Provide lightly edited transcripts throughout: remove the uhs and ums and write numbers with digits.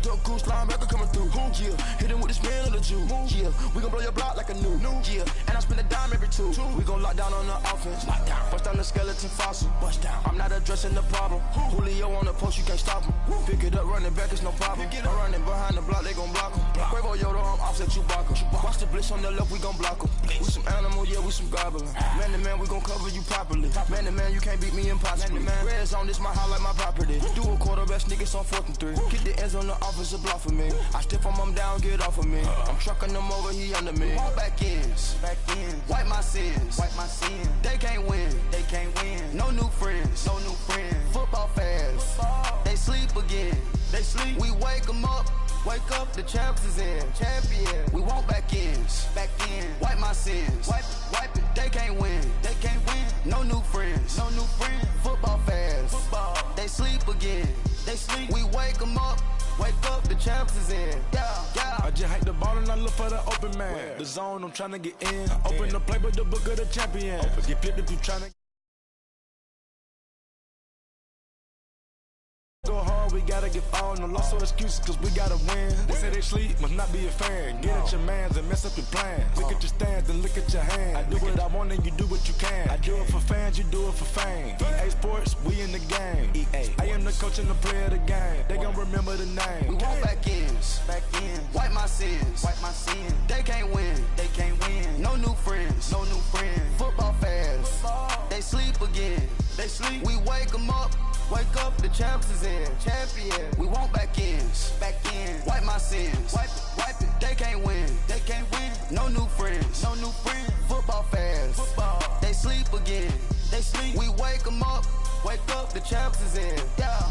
duck goose, linebacker coming through. Yeah, hit him with the spin of the Jew. Yeah, we gon' blow your block like a new. Yeah, and I spend a dime every two. We gon' lock down on the offense. Bust down the skeleton fossil. Bust down. I'm not addressing the problem. Julio on the post, you can't stop him. Pick it up, running back, it's no problem. I'm running behind the block, they gon' block him. Quavo Yoda, I'm offset Chewbacca. Watch the blitz on the left, we gon' block him. We some animal, yeah, we some goblin. Man to man, we gon' cover you properly. Man to man, you can't beat me impossibly. Red zone, this my house like my property. Do a quarter best niggas on 4th and 3. Get the ends on the offensive block for me. I stiff him down, get off of me. I'm trucking them over, he under me. Walk back ends, wipe my sins, They can't win, No new friends, Football fast, they sleep again. We wake them up, the champs is in. Champion, we want back ends, wipe my sins, wipe it. They can't win, No new friends, Football fast, they sleep again. We wake them up, the champs is in. Yeah. I just hike the ball and I look for the open man. The zone, I'm trying to get in. Open the playbook, the book of the champion. Get flipped if you trying to go hard, we gotta get all. No loss or excuses, cause we gotta win. They say they sleep, must not be a fan. Get at your mans and mess up your plans. Look at your stands and look at your hands. I do what I want and you do what you can. I do it for fans, you do it for fame. EA Sports, we in the game. EA, I am the coach and the player of the game. They gon' remember the name. We want back ends, wipe my sins, They can't win, No new friends, Football fast, they sleep again. We wake them up, the champs is in. Champion, we want back ends, wipe my sins, wipe it. They can't win, No new friends, Football fast, they sleep again. We wake them up, the champs is in. Yeah.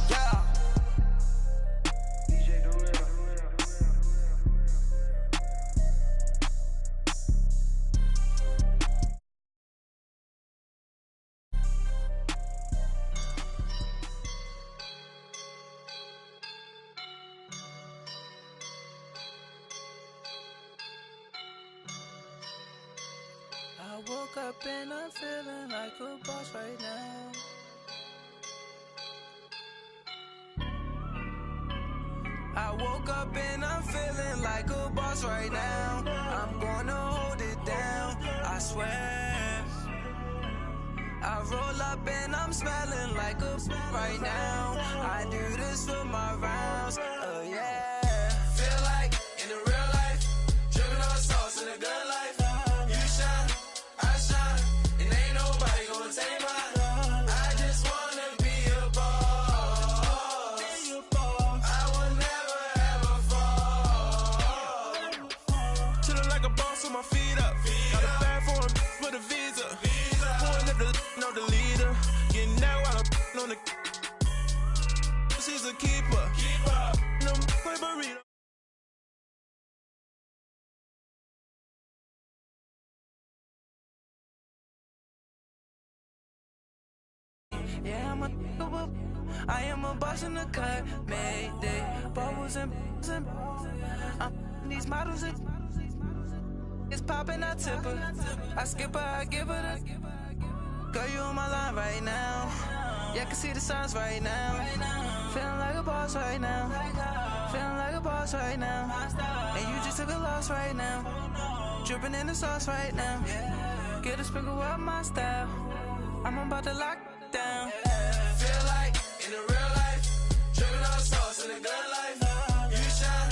I woke up and I'm feeling like a boss right now. I woke up and I'm feeling like a boss right now. I'm gonna hold it down, I swear. I roll up and I'm smelling like a right now. I do this for my rounds, yeah. Feel like in the real life, dripping on sauce in the good life. You shine, I shine, and ain't nobody gonna take mine. I just wanna be a boss. I will never ever fall. Chillin' like a boss with my feet up. Got a bag for him with a visa. Pulling up the leader. Getting that while I'm on the. She's a keeper. No play burrito. Yeah, I am a boss in the cut, Mayday. Bubbles and I'm these models. It's popping, I tip her. I skip her, I give her the. Girl, you on my line right now. Yeah, I can see the signs right now. Feeling like a boss right now. Feeling like a boss right now. And you just took a loss right now. Dripping in the sauce right now. Get a sprinkle up my style. I'm about to lock down. Feel like in the real life, dripping on sauce in the good life. You shine,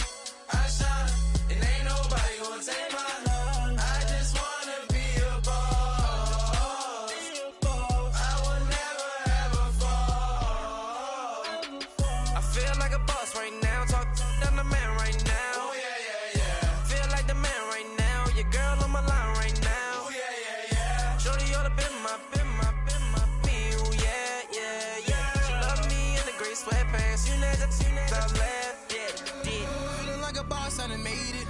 I shine, and ain't nobody gonna take mine. I just wanna be a boss. I will never ever fall. I feel like a boss right now. Talk to the man right now. Oh yeah. Feel like the man right now. Your girl on my line right now. Oh yeah. Shorty oughta been my me. Ooh, yeah. She love me in the gray sweatpants. You never stop left. Yeah. Feeling like a boss, I done made it.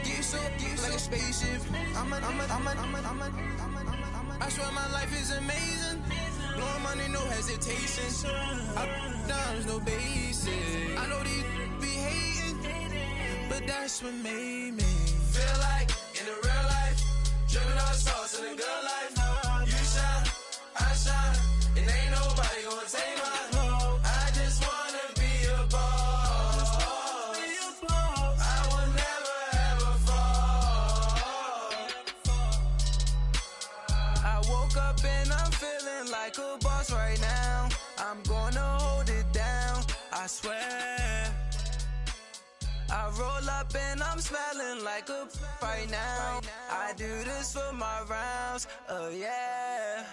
Get so like a spaceship. I swear my life is amazing. Blowing money, no hesitation. Up, downs, no basic. I know these be hating, but that's what made me feel like in the real life, dripping on sauce in the good life. You shine, I shine, and ain't nobody gonna take mine. I just wanna be a boss. I swear. I roll up and I'm smelling like a right now. I do this for my rounds, oh yeah.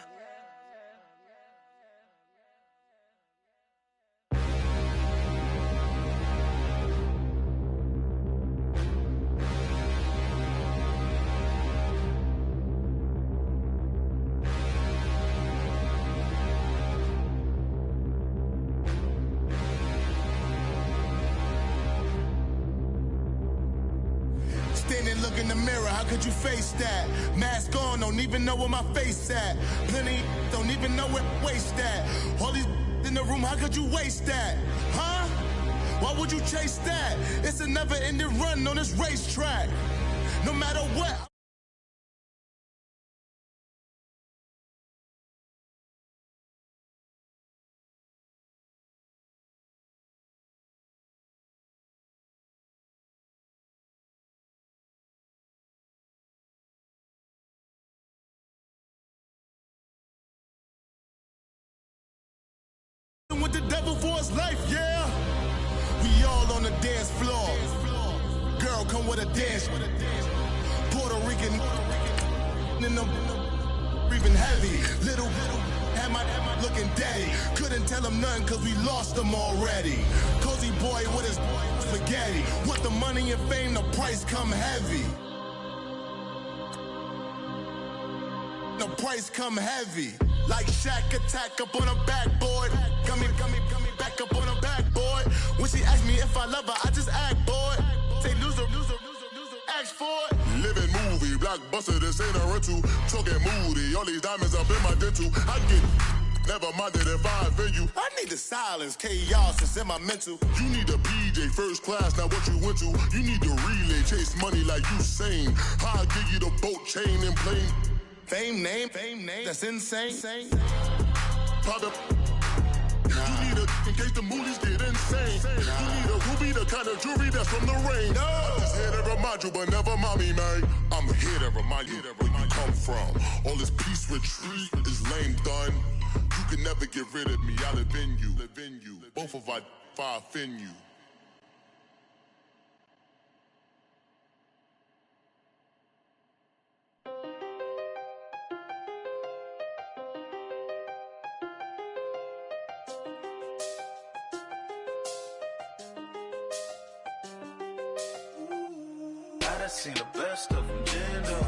Standing, look in the mirror, how could you face that? Mask on, don't even know where my face at. Plenty, don't even know where waste at. All these in the room, how could you waste that? Huh? Why would you chase that? It's a never-ending run on this racetrack. No matter what. With the devil for his life, yeah. We all on the dance floor. Girl, come with a dance. Puerto Rican in the breathing heavy. Little had my looking daddy. Couldn't tell him nothing cause we lost him already. Cozy boy with his spaghetti. With the money and fame, the price come heavy. The price come heavy. Like Shaq attack up on a backboard. Gummy, back up on a backboard. When she asked me if I love her, I just act bored. Say loser, ask for it. Living movie, blockbuster, this ain't a rental. Talking moody, all these diamonds up in my dental. I get never minded if I offend you. I need the silence, chaos is in my mental. You need a PJ, first class, not what you went to. You need the relay, chase money like you sane. I'll give you the boat, chain, and plane. Fame name, that's insane. Private. You need a, in case the movies get insane. You need a ruby, the kind of jewelry that's from the rain. I'm just here to remind you, but never mommy, man. I'm here to remind you where you come from. All this peace retreat is lame done. You can never get rid of me, I live in you. Both of our fire offend you. I seen the best of them, Jando.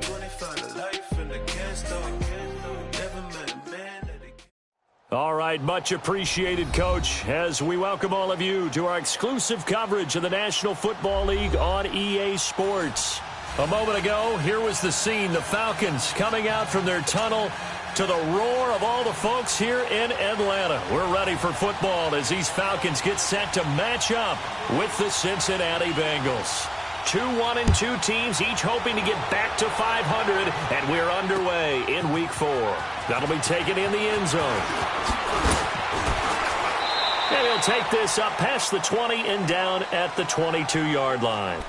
25 to life in the cast never met a man that All right, much appreciated, Coach, as we welcome all of you to our exclusive coverage of the National Football League on EA Sports. A moment ago, here was the scene, the Falcons coming out from their tunnel to the roar of all the folks here in Atlanta. We're ready for football as these Falcons get set to match up with the Cincinnati Bengals. 2-1-2 teams, each hoping to get back to 500, and we're underway in Week 4. That'll be taken in the end zone. And he'll take this up past the 20 and down at the 22-yard line.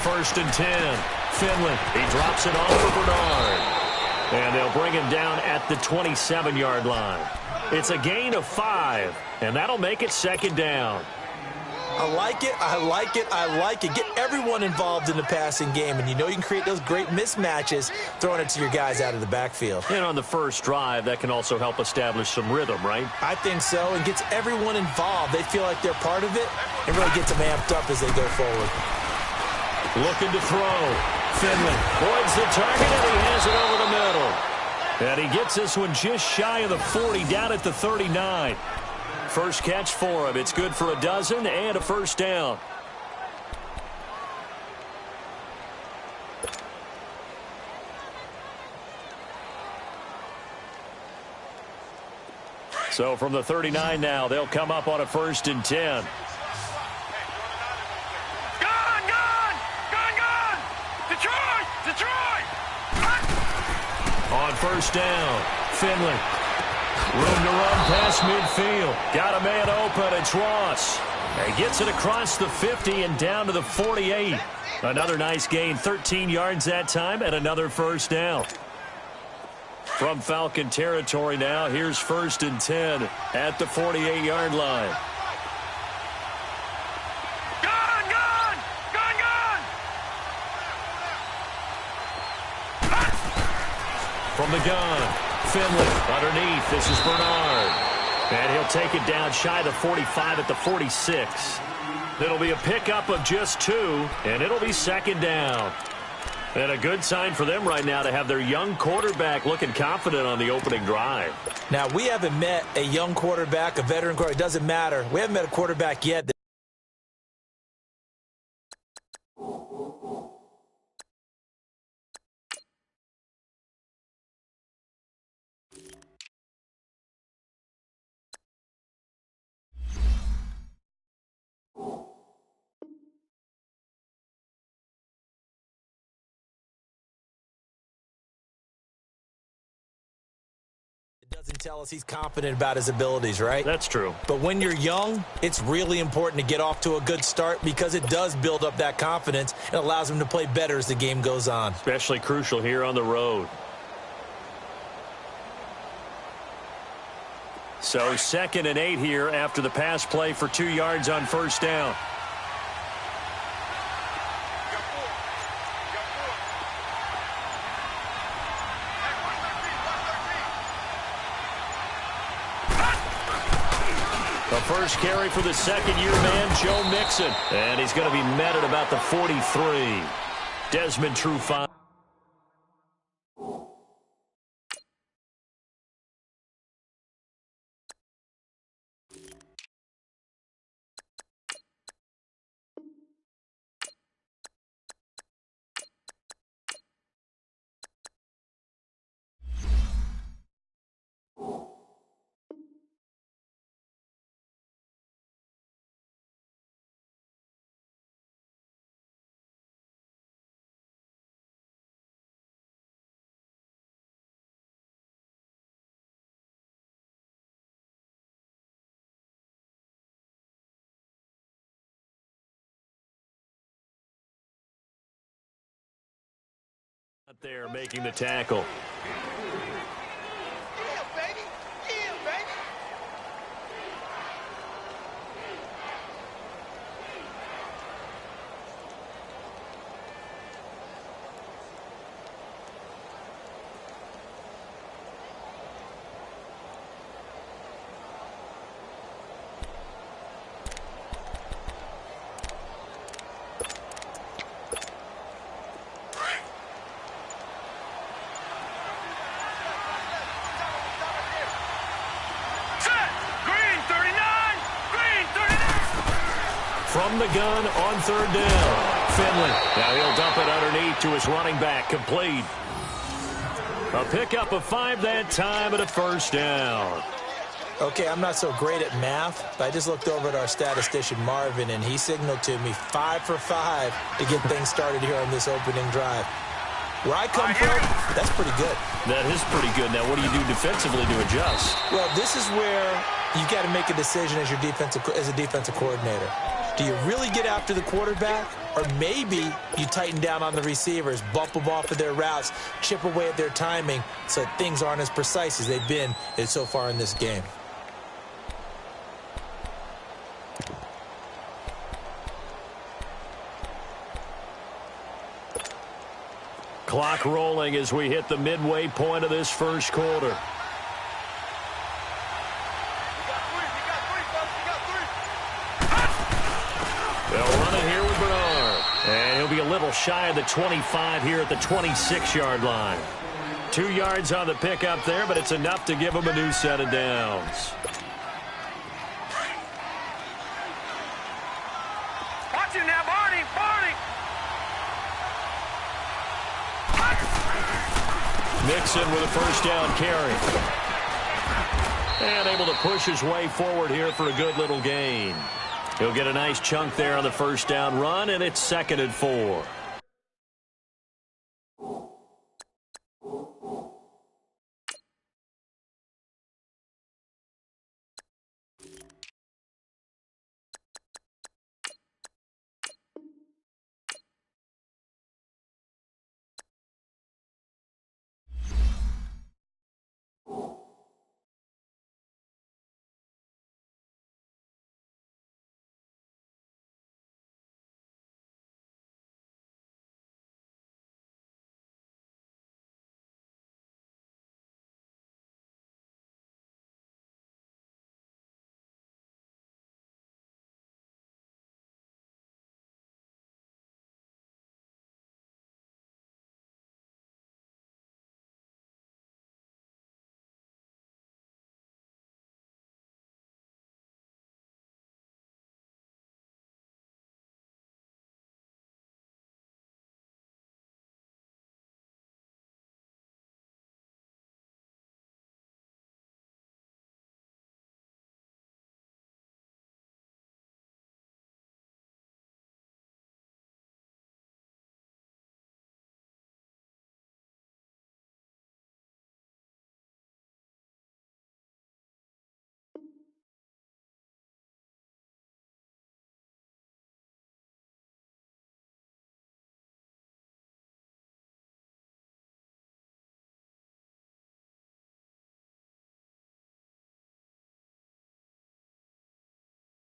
First and 10. Finley, he drops it off for Bernard. And they'll bring him down at the 27-yard line. It's a gain of 5, and that'll make it second down. I like it. Get everyone involved in the passing game, and you know you can create those great mismatches throwing it to your guys out of the backfield. And on the first drive, that can also help establish some rhythm, right? I think so, and gets everyone involved. They feel like they're part of it and really gets them amped up as they go forward. Looking to throw. Finley avoids the target, and he has it over the middle. And he gets this one just shy of the 40, down at the 39. First catch for him. It's good for a dozen and a first down. So from the 39 now, they'll come up on a 1st and 10. Detroit! On 1st down, Finley. Room to run past midfield. Got a man open. It's Ross. He gets it across the 50 and down to the 48. Another nice gain, 13 yards that time, and another 1st down. From Falcon territory now, here's 1st and 10 at the 48-yard line. From the gun, Finley underneath. This is Bernard. And he'll take it down shy of the 45 at the 46. It'll be a pickup of just 2, and it'll be 2nd down. And a good sign for them right now to have their young quarterback looking confident on the opening drive. Now, we haven't met a young quarterback, a veteran quarterback. It doesn't matter. We haven't met a quarterback yet. Doesn't tell us he's confident about his abilities, right? That's true. But when you're young, it's really important to get off to a good start because it does build up that confidence and allows him to play better as the game goes on. Especially crucial here on the road. So 2nd and 8 here after the pass play for 2 yards on 1st down. The first carry for the 2nd-year man, Joe Mixon. And he's going to be met at about the 43. Desmond Trufant. There making the tackle. From the gun on 3rd down. Finley. Now he'll dump it underneath to his running back. Complete. A pickup of 5 that time at a 1st down. Okay, I'm not so great at math, but I just looked over at our statistician, Marvin, and he signaled to me 5 for 5 to get things started here on this opening drive. Where I come from, that's pretty good. That is pretty good. Now, what do you do defensively to adjust? Well, this is where you got to make a decision as a defensive coordinator. Do you really get after the quarterback, or maybe you tighten down on the receivers, bump them off of their routes, chip away at their timing so things aren't as precise as they've been so far in this game? Clock rolling as we hit the midway point of this first quarter. They'll run it here with Bernard. And he'll be a little shy of the 25 here at the 26-yard line. 2 yards on the pickup there, but it's enough to give him a new set of downs. Watch him now, Barney! Mixon with a 1st down carry. And able to push his way forward here for a good little gain. He'll get a nice chunk there on the first down run, and it's 2nd and 4.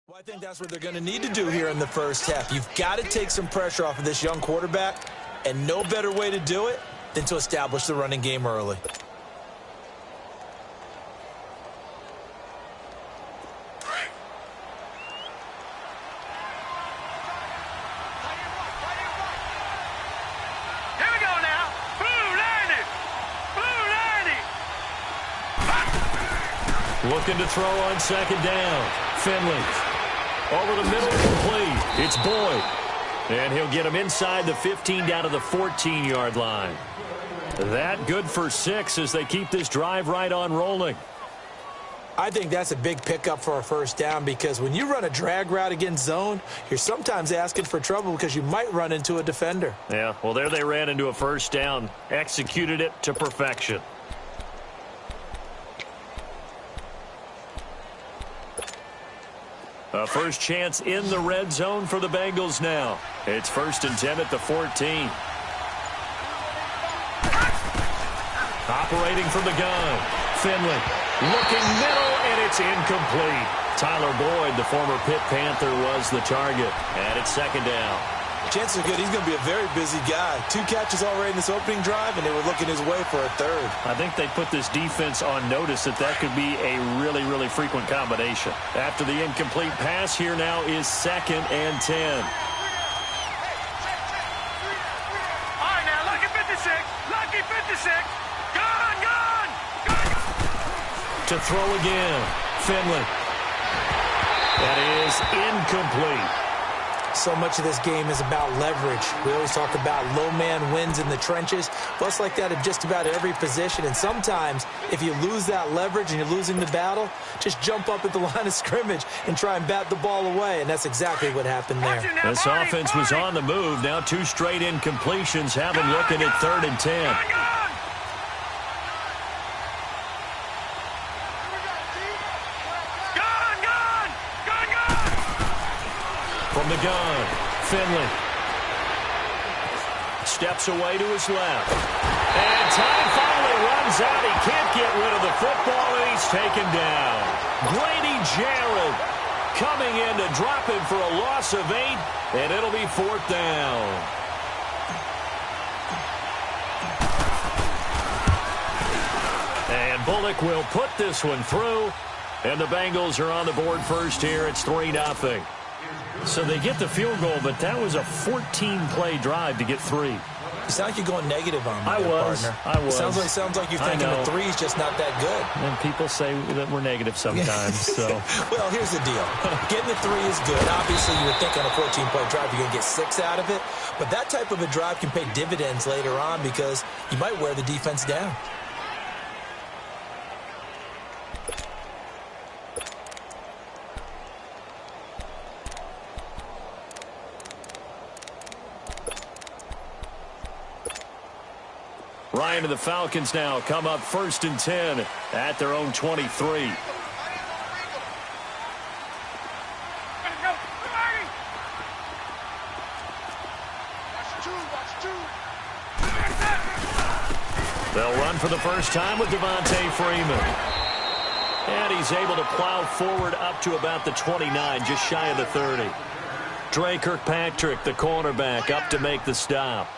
Well, I think that's what they're going to need to do here in the first half. You've got to take some pressure off of this young quarterback, and no better way to do it than to establish the running game early. Here we go now. Blue landed. Blue landed. Looking to throw on 2nd down. Finley. Over the middle, complete. It's Boyd. And he'll get him inside the 15 down to the 14-yard line. That good for 6 as they keep this drive right on rolling. I think that's a big pickup for a first down because when you run a drag route against zone, you're sometimes asking for trouble because you might run into a defender. Yeah, well, there they ran into a first down. Executed it to perfection. A first chance in the red zone for the Bengals now. It's 1st and 10 at the 14. Operating from the gun. Finley looking middle, and it's incomplete. Tyler Boyd, the former Pitt Panther, was the target. And it's 2nd down. Chances are good he's going to be a very busy guy. 2 catches already in this opening drive, and they were looking his way for a 3rd. I think they put this defense on notice that could be a really, really frequent combination. After the incomplete pass, here now is 2nd and 10. All right, now, lucky 56. Lucky 56. Gone, gone, gone. To throw again. Finley. That is incomplete. So much of this game is about leverage. We always talk about low man wins in the trenches. Well, it's like that in just about every position. And sometimes, if you lose that leverage and you're losing the battle, just jump up at the line of scrimmage and try and bat the ball away. And that's exactly what happened there. This offense was on the move. Now 2 straight incompletions have them looking at 3rd and 10. From the gun, Finley steps away to his left. And time finally runs out. He can't get rid of the football, and he's taken down. Grady Jarrett coming in to drop him for a loss of 8, and it'll be 4th down. And Bullock will put this one through, and the Bengals are on the board first here. It's 3-0. So they get the field goal, but that was a 14-play drive to get 3. You sound like you're going negative on me, partner. I was. Sounds like you're thinking the 3 is just not that good. And people say that we're negative sometimes. So. Well, here's the deal. Getting the 3 is good. Obviously, you would think on a 14-play drive you're going to get 6 out of it. But that type of a drive can pay dividends later on because you might wear the defense down. Ryan and the Falcons now come up 1st and 10 at their own 23. They'll run for the first time with Devontae Freeman. And he's able to plow forward up to about the 29, just shy of the 30. Dre Kirkpatrick, the cornerback, up to make the stop.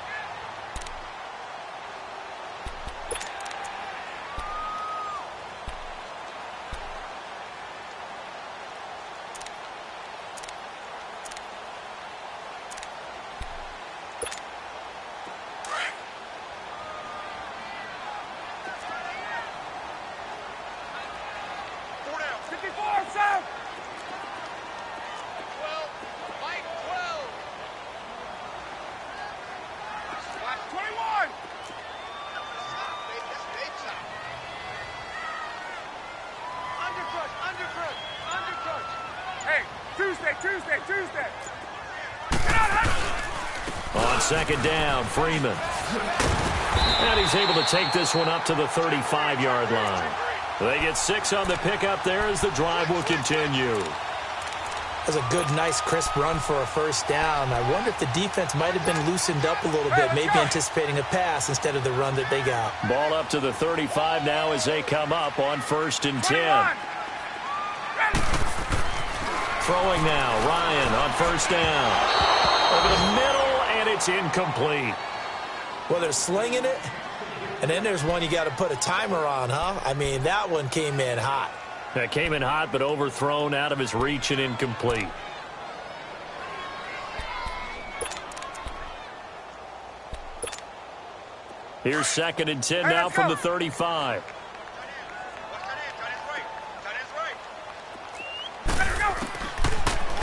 Tuesday. On 2nd down, Freeman. And he's able to take this one up to the 35-yard line. They get 6 on the pickup there as the drive will continue. That's a good, nice, crisp run for a first down. I wonder if the defense might have been loosened up a little bit, maybe anticipating a pass instead of the run that they got. Ball up to the 35 now as they come up on 1st and 10. Throwing now, Ryan on 1st down. Over the middle, and it's incomplete. Well, they're slinging it, and then there's one you got to put a timer on, huh? I mean, that one came in hot. That came in hot, but overthrown, out of his reach, and incomplete. Here's 2nd and 10 now from the 35.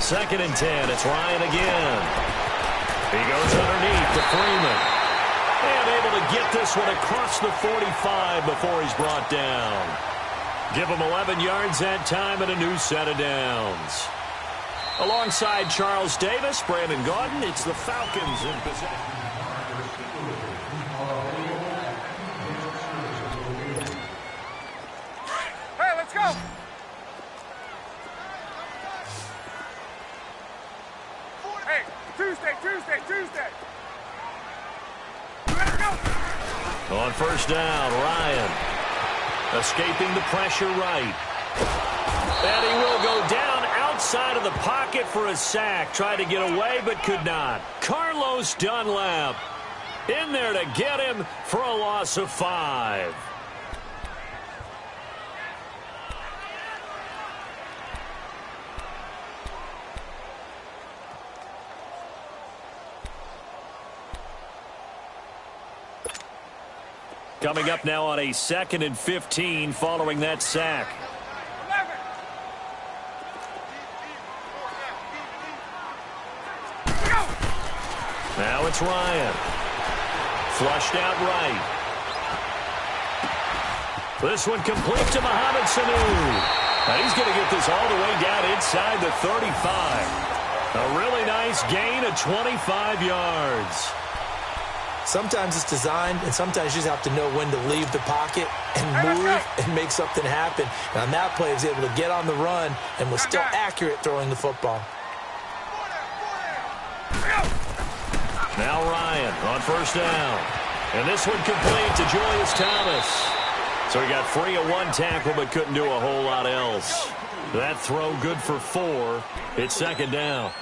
Second and 10. It's Ryan again. He goes underneath to Freeman. And able to get this one across the 45 before he's brought down. Give him 11 yards that time and a new set of downs. Alongside Charles Davis, Brandon Gaudin, it's the Falcons in possession. Hey, let's go! Hey, Tuesday. Let's go! On 1st down, Ryan. Escaping the pressure right. And he will go down outside of the pocket for a sack. Tried to get away, but could not. Carlos Dunlap in there to get him for a loss of 5. Coming up now on a 2nd and 15 following that sack. 11. Go! Now it's Ryan. Flushed out right. This one complete to Mohamed Sanu. And he's going to get this all the way down inside the 35. A really nice gain of 25 yards. Sometimes it's designed, and sometimes you just have to know when to leave the pocket and move and make something happen. And on that play, he was able to get on the run and was still accurate throwing the football. Now Ryan on 1st down. And this one complete to Julius Thomas. So he got free of 1 tackle but couldn't do a whole lot else. That throw good for 4. It's 2nd down.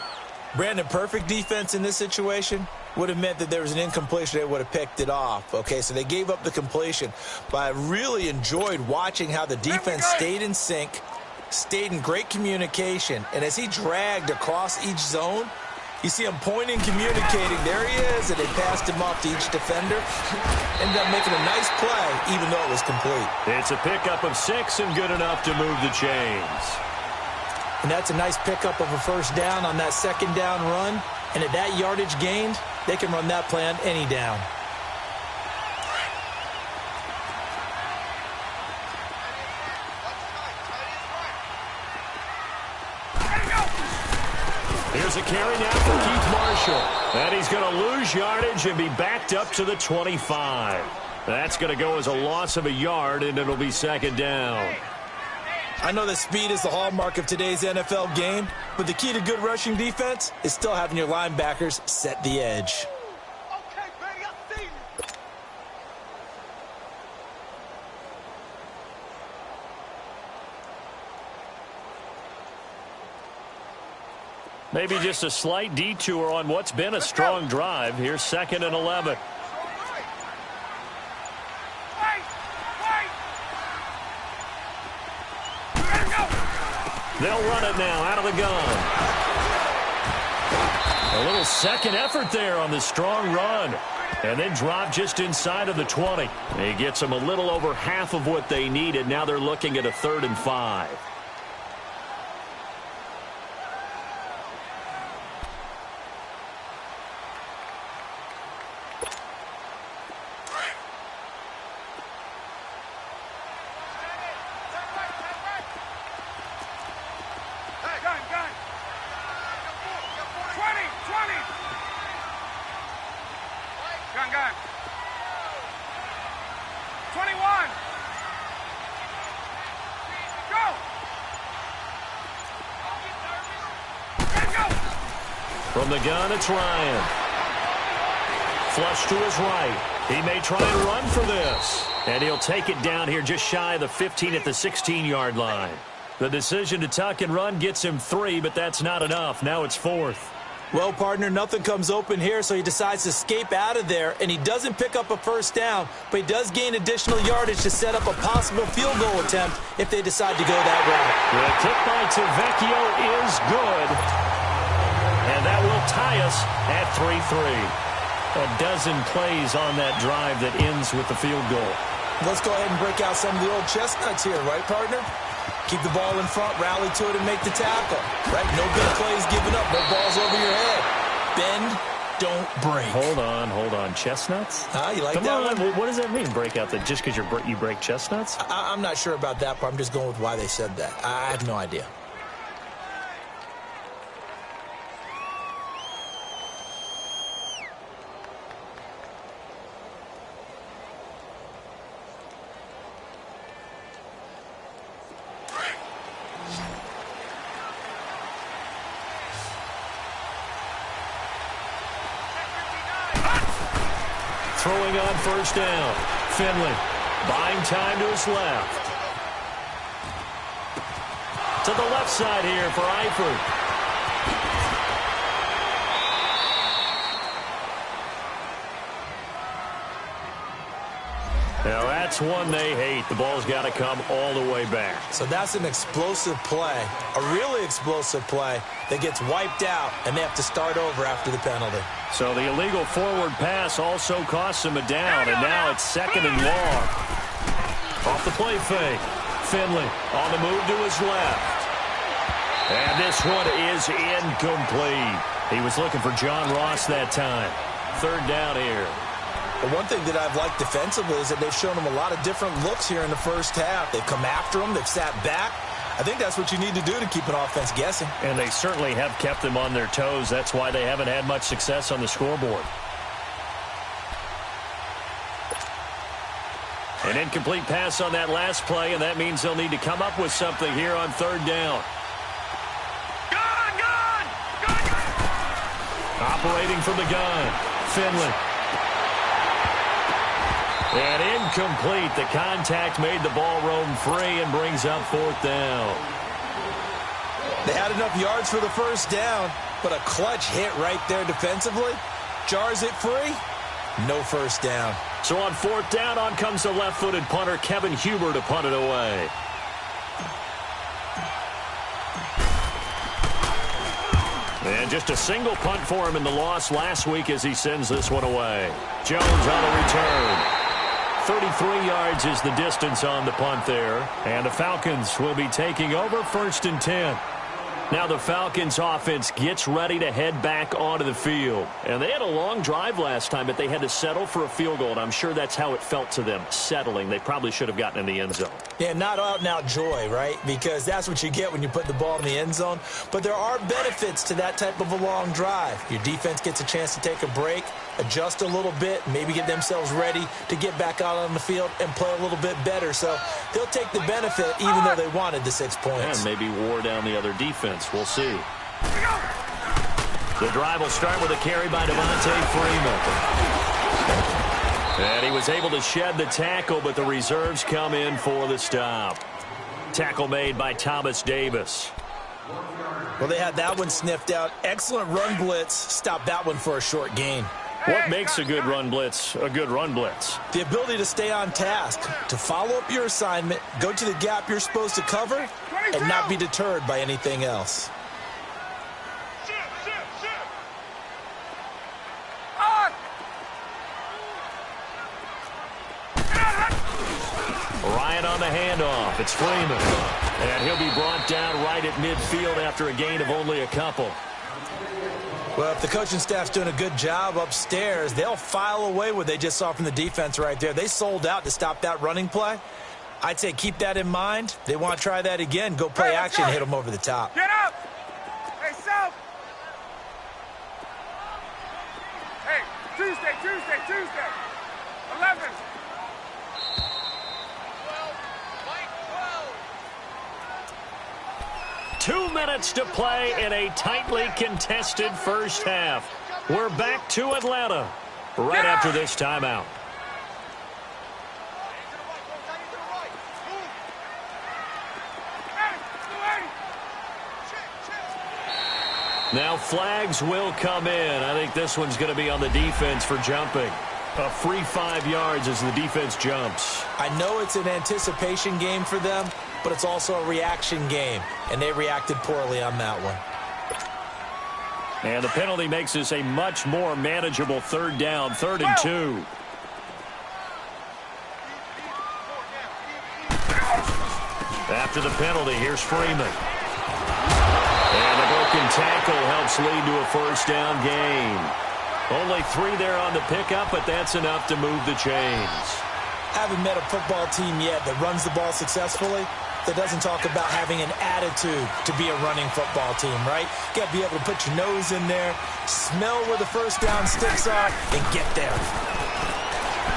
Brandon, perfect defense in this situation would have meant that there was an incompletion. They would have picked it off. Okay, so they gave up the completion. But I really enjoyed watching how the defense stayed in sync, stayed in great communication. And as he dragged across each zone, you see him pointing, communicating. There he is, and they passed him off to each defender. Ended up making a nice play, even though it was complete. It's a pickup of 6 and good enough to move the chains. And that's a nice pickup of a 1st down on that 2nd down run. And at that yardage gained, they can run that play on any down. Here's a carry now for Keith Marshall. And he's going to lose yardage and be backed up to the 25. That's going to go as a loss of a yard, and it'll be second down. I know that speed is the hallmark of today's NFL game, but the key to good rushing defense is still having your linebackers set the edge. Maybe just a slight detour on what's been a strong drive. Here's 2nd and 11. They'll run it now out of the gun. A little second effort there on the strong run. And then drop just inside of the 20. He gets them a little over half of what they needed. Now they're looking at a 3rd and 5. Gun. 21. Go. From the gun, it's Ryan. Flush to his right. He may try and run for this. And he'll take it down here just shy of the 15 at the 16-yard line. The decision to tuck and run gets him 3, but that's not enough. Now it's 4th. Well, partner, nothing comes open here, so he decides to escape out of there, and he doesn't pick up a first down, but he does gain additional yardage to set up a possible field goal attempt if they decide to go that route. The kick by Tavecchio is good, and that will tie us at 3-3. A dozen plays on that drive that ends with the field goal. Let's go ahead and break out some of the old chestnuts here, right, partner? Keep the ball in front, rally to it, and make the tackle. Right? No big plays given up, no balls over your head. Bend, don't break. Hold on. Chestnuts? You like Come that on. one? What does that mean, break out? Just because you break chestnuts? I'm not sure about that part. I'm just going with why they said that. I have no idea. Throwing on first down. Finley buying time to his left. To the left side here for Eifert. Now that's one they hate. The ball's got to come all the way back. So that's an explosive play, a really explosive play that gets wiped out, and they have to start over after the penalty. So the illegal forward pass also costs him a down, and now it's 2nd and long. Off the play fake. Finley on the move to his left. And this one is incomplete. He was looking for John Ross that time. 3rd down here. The one thing that I've liked defensively is that they've shown him a lot of different looks here in the first half. They've come after him. They've sat back. I think that's what you need to do to keep an offense guessing. And they certainly have kept them on their toes. That's why they haven't had much success on the scoreboard. An incomplete pass on that last play, and that means they'll need to come up with something here on 3rd down. Gun! Operating from the gun. Finley. And incomplete. The contact made the ball roam free and brings up 4th down. They had enough yards for the first down, but a clutch hit right there defensively jars it free. No first down. So on 4th down, on comes the left-footed punter, Kevin Huber, to punt it away. And just a single punt for him in the loss last week as he sends this one away. Jones on the return. 33 yards is the distance on the punt there. And the Falcons will be taking over 1st and 10. Now the Falcons offense gets ready to head back onto the field. And they had a long drive last time, but they had to settle for a field goal, and I'm sure that's how it felt to them, settling. They probably should have gotten in the end zone. Yeah, not out-and-out joy, right? Because that's what you get when you put the ball in the end zone. But there are benefits to that type of a long drive. Your defense gets a chance to take a break, adjust a little bit, maybe get themselves ready to get back out on the field and play a little bit better. So they'll take the benefit even though they wanted the 6 points. And maybe wore down the other defense. We'll see. The drive will start with a carry by Devontae Freeman. And he was able to shed the tackle, but the reserves come in for the stop. Tackle made by Thomas Davis. Well, they had that one sniffed out. Excellent run blitz. Stopped that one for a short gain. What makes a good run blitz a good run blitz? The ability to stay on task, to follow up your assignment, go to the gap you're supposed to cover, and not be deterred by anything else. Ryan on the handoff. It's Freeman. And he'll be brought down right at midfield after a gain of only a couple. Well, if the coaching staff's doing a good job upstairs, they'll file away what they just saw from the defense right there. They sold out to stop that running play. I'd say keep that in mind. They want to try that again. Go play action, hit them over the top. Get up! Hey, South! Hey, Tuesday. 11. 2 minutes to play in a tightly contested first half. We're back to Atlanta right after this timeout. Now flags will come in. I think this one's going to be on the defense for jumping. A free 5 yards as the defense jumps. I know it's an anticipation game for them, but it's also a reaction game, and they reacted poorly on that one. And the penalty makes this a much more manageable third down, 3rd and 2. After the penalty, here's Freeman. And a broken tackle helps lead to a first down gain. Only 3 there on the pickup, but that's enough to move the chains. Haven't met a football team yet that runs the ball successfully that doesn't talk about having an attitude to be a running football team, right? You got to be able to put your nose in there, smell where the first down sticks are, and get there.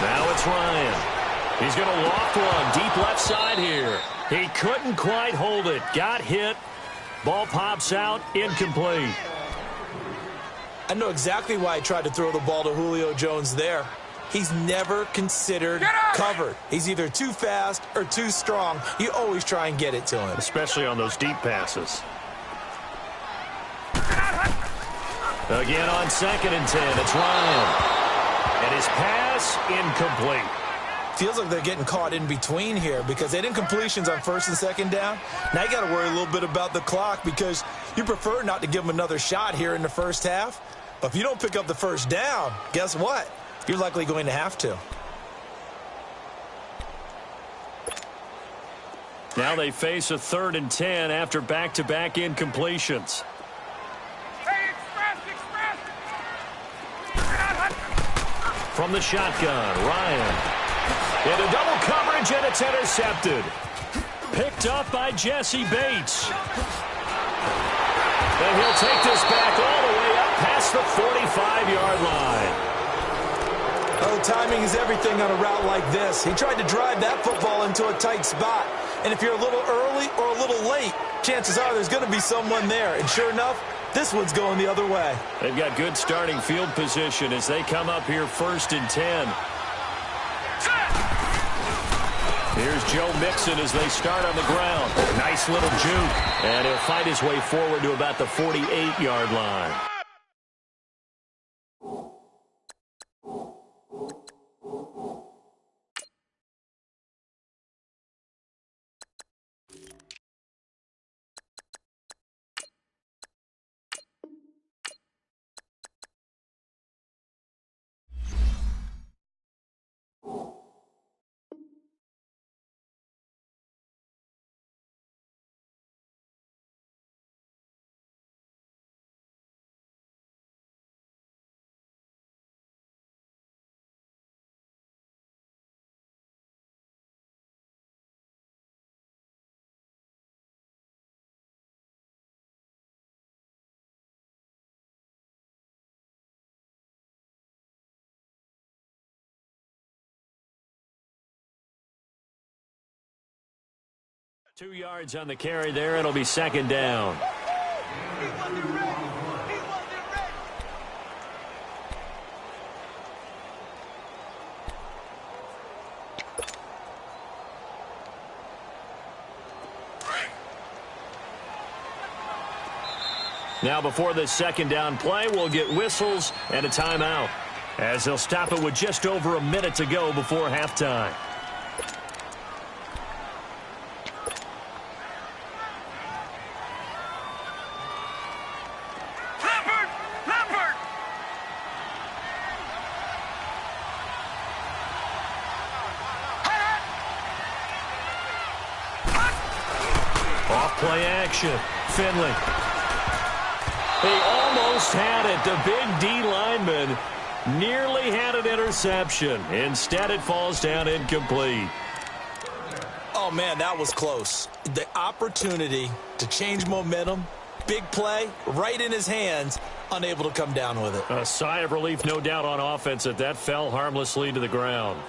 Now it's Ryan. He's going to loft one deep left side here. He couldn't quite hold it. Got hit. Ball pops out. Incomplete. I know exactly why I tried to throw the ball to Julio Jones there. He's never considered covered. He's either too fast or too strong. You always try and get it to him. Especially on those deep passes. Again on 2nd and 10, it's Ryan. And his pass incomplete. Feels like they're getting caught in between here because they didn't completions on 1st and 2nd down. Now you got to worry a little bit about the clock because you prefer not to give them another shot here in the first half. But if you don't pick up the first down, guess what? You're likely going to have to. Now they face a 3rd and 10 after back-to-back incompletions. Hey, express! From the shotgun, Ryan. Into double coverage, and it's intercepted. Picked up by Jesse Bates. And he'll take this back all the way up past the 45-yard line. Oh, timing is everything on a route like this. He tried to drive that football into a tight spot. And if you're a little early or a little late, chances are there's going to be someone there. And sure enough, this one's going the other way. They've got good starting field position as they come up here 1st and 10. Here's Joe Mixon as they start on the ground. Nice little juke. And he'll fight his way forward to about the 48-yard line. 2 yards on the carry there. It'll be second down. Now before this second down play, we'll get whistles and a timeout, as they'll stop it with just over a minute to go before halftime. Off-play action. Finley. He almost had it. The big D lineman nearly had an interception. Instead, it falls down incomplete. Oh, man, that was close. The opportunity to change momentum, big play, right in his hands, unable to come down with it. A sigh of relief, no doubt, on offense that fell harmlessly to the ground.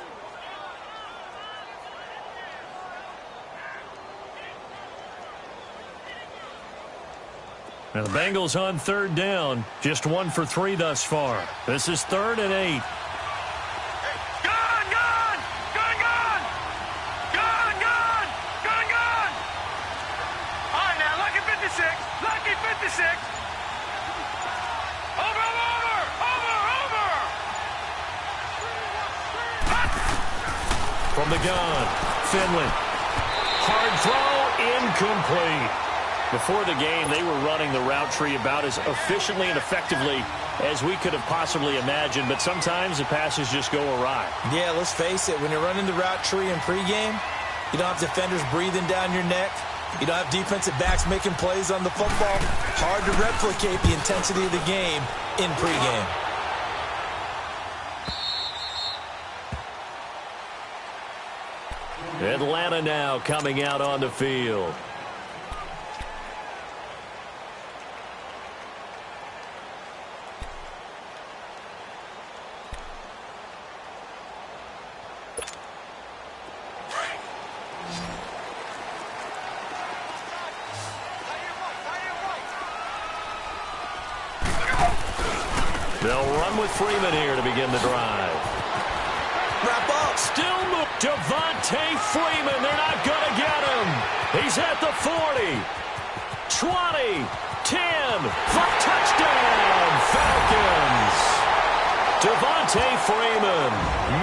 And the Bengals on third down. Just 1 for 3 thus far. This is 3rd and 8. Gun! Gun! Gun! Gun! Gun! Gun! Gun! Gun! All right, now, lucky 56. Lucky 56. Over, over, over, over. From the gun, Finley. Hard throw, incomplete. Before the game, they were running the route tree about as efficiently and effectively as we could have possibly imagined, but sometimes the passes just go awry. Yeah, let's face it. When you're running the route tree in pregame, you don't have defenders breathing down your neck. You don't have defensive backs making plays on the football. Hard to replicate the intensity of the game in pregame. Atlanta now coming out on the field. They'll run with Freeman here to begin the drive. Wrap up. Still move. Devontae Freeman. They're not going to get him. He's at the 40. 20. 10. For touchdown. Falcons. Devontae Freeman.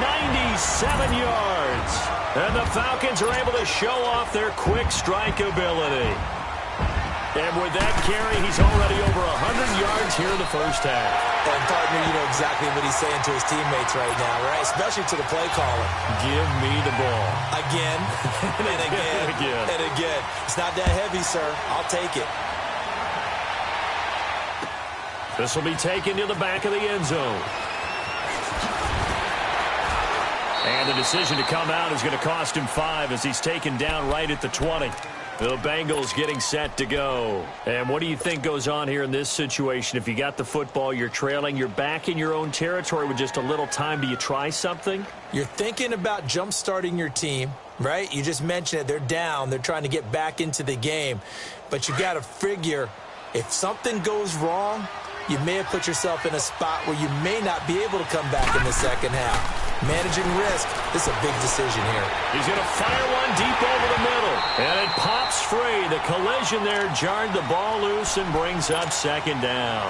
97 yards. And the Falcons are able to show off their quick strike ability. And with that carry, he's already over 100 yards here in the first half. And, partner, you know exactly what he's saying to his teammates right now, right? Especially to the play caller. Give me the ball. Again, and again, and again. It's not that heavy, sir. I'll take it. This will be taken to the back of the end zone. And the decision to come out is going to cost him 5 as he's taken down right at the 20. The Bengals getting set to go. And what do you think goes on here in this situation? If you got the football, you're trailing, you're back in your own territory with just a little time. Do you try something? You're thinking about jump-starting your team, right? You just mentioned it. They're down. They're trying to get back into the game. But you got to figure if something goes wrong, you may have put yourself in a spot where you may not be able to come back in the second half. Managing risk, this is a big decision here. He's going to fire one deep over the middle. And it pops free. The collision there jarred the ball loose and brings up second down.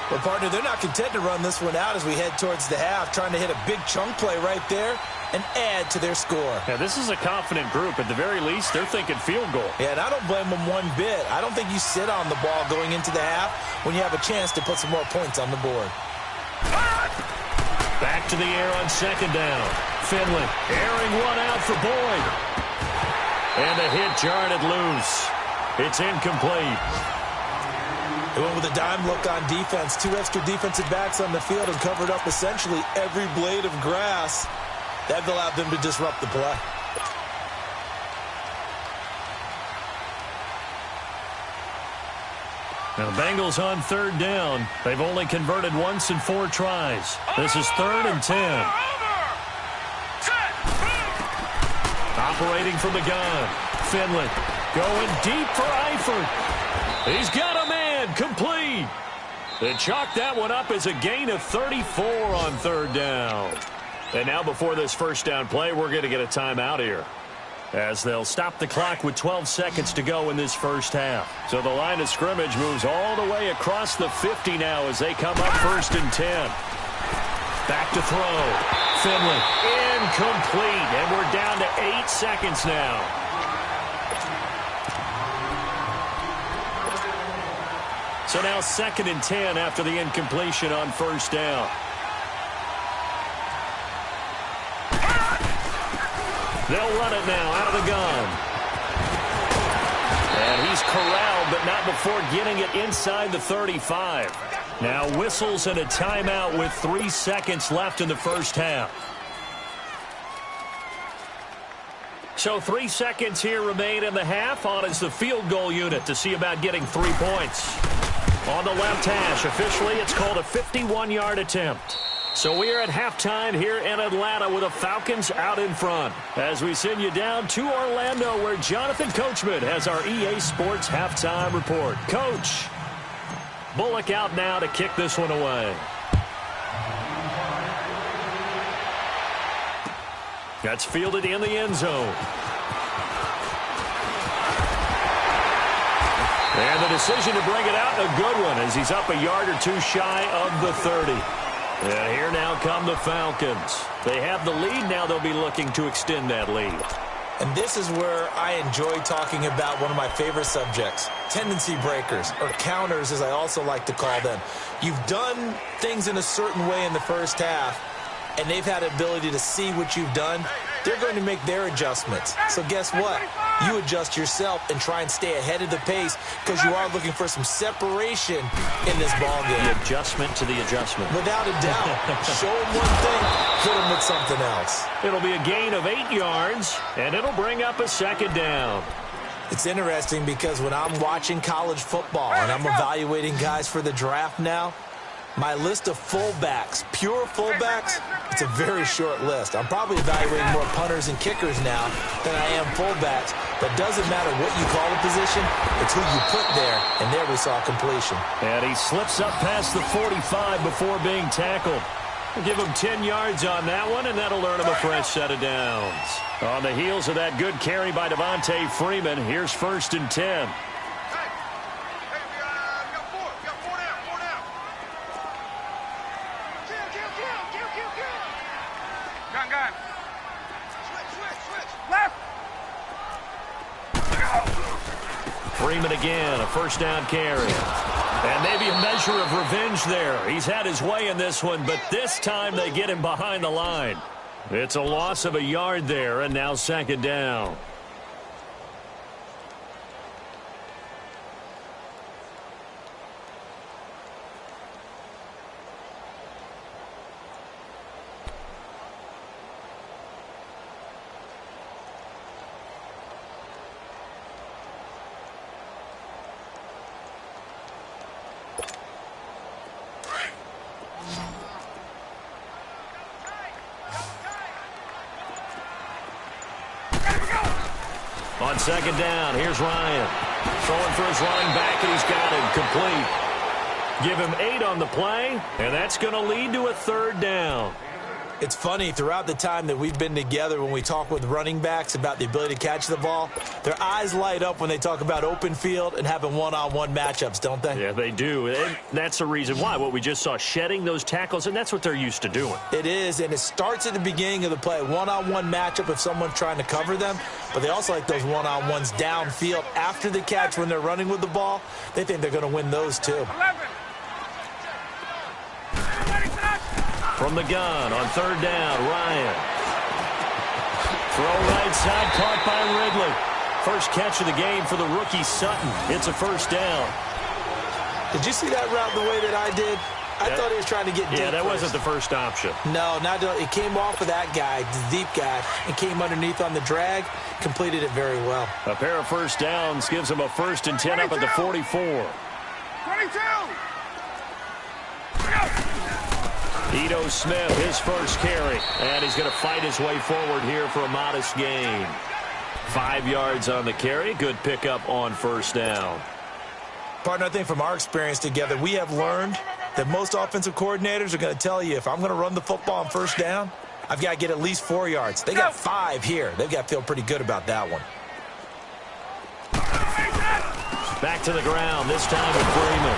Well, partner, they're not content to run this one out as we head towards the half, trying to hit a big chunk play right there and add to their score. Yeah, this is a confident group. At the very least, they're thinking field goal. Yeah, and I don't blame them one bit. I don't think you sit on the ball going into the half when you have a chance to put some more points on the board. Back to the air on second down. Finley airing one out for Boyd. And the hit jarred it loose. It's incomplete. They went with a dime look on defense. 2 extra defensive backs on the field and covered up essentially every blade of grass. That allowed them to disrupt the play. Now, Bengals on third down. They've only converted once in 4 tries. This is 3rd and 10. Operating from the gun. Finley going deep for Eifert. He's got a man. Complete. They chalk that one up as a gain of 34 on third down. And now before this first down play, we're going to get a timeout here, as they'll stop the clock with 12 seconds to go in this first half. So the line of scrimmage moves all the way across the 50 now as they come up 1st and 10. Back to throw. Finley incomplete, and we're down to 8 seconds now. So now 2nd and 10 after the incompletion on first down. They'll run it now out of the gun. And he's corralled, but not before getting it inside the 35. Now whistles and a timeout with 3 seconds left in the first half. So 3 seconds here remain in the half. On is the field goal unit to see about getting 3 points. On the left hash, officially it's called a 51-yard attempt. So we are at halftime here in Atlanta with the Falcons out in front, as we send you down to Orlando, where Jonathan Coachman has our EA Sports halftime report. Coach, Bullock out now to kick this one away. That's fielded in the end zone. And the decision to bring it out, a good one, as he's up a yard or two shy of the 30. And here now come the Falcons. They have the lead. Now they'll be looking to extend that lead. And this is where I enjoy talking about one of my favorite subjects, tendency breakers, or counters as I also like to call them. You've done things in a certain way in the first half, and they've had the ability to see what you've done. They're going to make their adjustments. So guess what? You adjust yourself and try and stay ahead of the pace, because you are looking for some separation in this ball game. The adjustment to the adjustment. Without a doubt. Show them one thing, hit them with something else. It'll be a gain of 8 yards, and it'll bring up a 2nd down. It's interesting because when I'm watching college football and I'm evaluating guys for the draft now, my list of fullbacks, pure fullbacks, it's a very short list. I'm probably evaluating more punters and kickers now than I am fullbacks. But doesn't matter what you call the position, it's who you put there. And there we saw completion. And he slips up past the 45 before being tackled. We'll give him 10 yards on that one, and that'll earn him a fresh set of downs. On the heels of that good carry by Devontae Freeman, here's 1st and 10. Freeman again, a 1st down carry. And maybe a measure of revenge there. He's had his way in this one, but this time they get him behind the line. It's a loss of a yard there, and now 2nd down. On 2nd down, here's Ryan. Throwing for his running back, and he's got it complete. Give him 8 on the play, and that's going to lead to a 3rd down. It's funny, throughout the time that we've been together, when we talk with running backs about the ability to catch the ball, their eyes light up when they talk about open field and having one-on-one matchups, don't they? Yeah, they do. And that's the reason why. What we just saw, shedding those tackles, and that's what they're used to doing. It is, and it starts at the beginning of the play. One-on-one matchup if someone's trying to cover them, but they also like those one-on-ones downfield after the catch when they're running with the ball. They think they're going to win those too. From the gun on 3rd down, Ryan. Throw right side, caught by Ridley. First catch of the game for the rookie Sutton. It's a 1st down. Did you see that route the way that I did? I thought he was trying to get deep. Yeah, that first. wasn't the first option. No, it came off of that guy, the deep guy, and came underneath on the drag. Completed it very well. A pair of 1st downs gives him a 1st and 10 up at the 44. 22! Ito Smith, his first carry. And he's going to fight his way forward here for a modest gain. 5 yards on the carry. Good pickup on first down. Partner, I think from our experience together, we have learned that most offensive coordinators are going to tell you, if I'm going to run the football on first down, I've got to get at least 4 yards. They got 5 here. They've got to feel pretty good about that one. Back to the ground, this time with Freeman.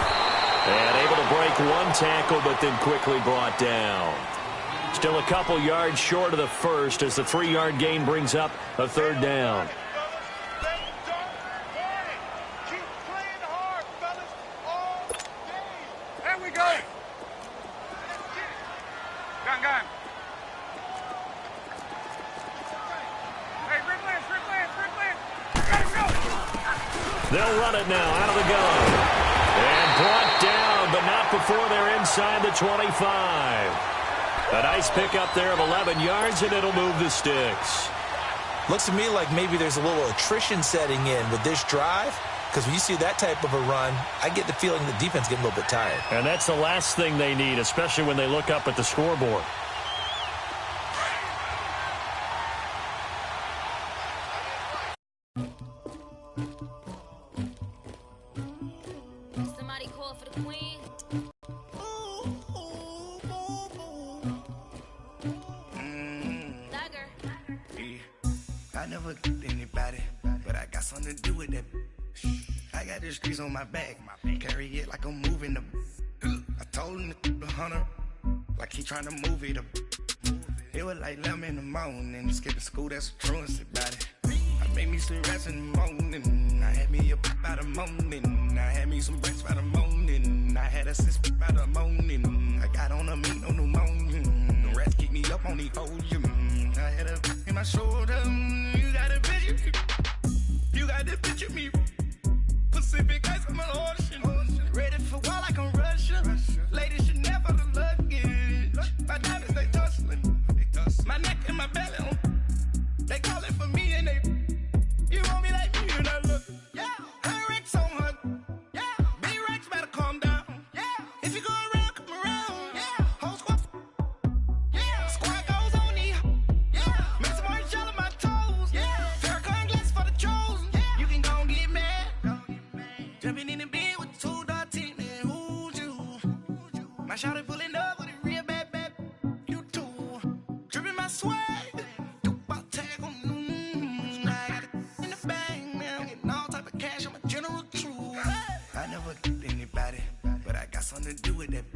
And able to break one tackle, but then quickly brought down. Still a couple yards short of the first as the 3-yard gain brings up a third down. Keep playing hard, fellas, all game. There we go. Gun. Hey, Rick Lance. Let him go. They'll run it now out of the gun. And brought down, but not before they're inside the 25. A nice pickup there of 11 yards, and it'll move the sticks. Looks to me like maybe there's a little attrition setting in with this drive, because when you see that type of a run, I get the feeling the defense getting a little bit tired. And that's the last thing they need, especially when they look up at the scoreboard. On my back, carry it like I'm moving the. I told him the hunter, like he trying to move it up. It was like 11 in the morning, skipping school, that's a truancy about it. I made me some rest in the morning, I had me a pop by the morning, I had me some breaks by the morning, I had a sis by the morning, I got on a meat, no pneumonia, the rats keep me up on the podium, I had a in my shoulder, you got a picture me. Pacific ice on my ocean. Ready for war like I'm Russia. Ladies should never the luggage. My diamonds, they tussling. My neck and my belly on. They call it for me and they. You want me like me and I look. Yeah. Her Rex on her. Yeah. B-Rex better calm down. Yeah. If you go around, come around. Yeah. Whole squad. Yeah. Squad goes on me. Yeah. Make some orange gel on my toes. Yeah. Farrakhan glass for the chosen. Yeah. You can go and get mad. Jumping in the bed with 2 dark teeth, man, who's you? My shawty pulling up with a real bad, you too. Dripping my swag, about tag on, I got it in the bag, man, I'm getting all type of cash, I'm a general true. I never get anybody, but I got something to do with that.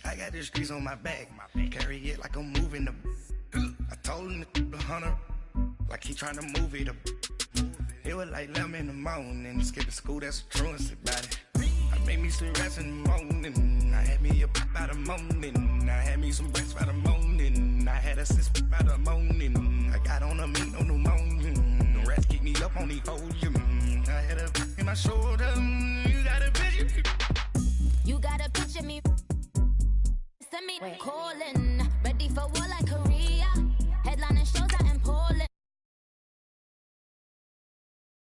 I got the streets on my back, carry it like I'm moving the. I told him the hunter, like he trying to move it up. It was like 11 in the morning, skipping school, that's a truancy about it. I made me some rest in the morning, I had me a pop by the morning, I had me some breaks by the morning, I had a sis by the morning, I got on a meat, no pneumonia, the rats keep me up on the podium, I had a in my shoulder, you got a picture me. You got a picture me. Send me. Wait,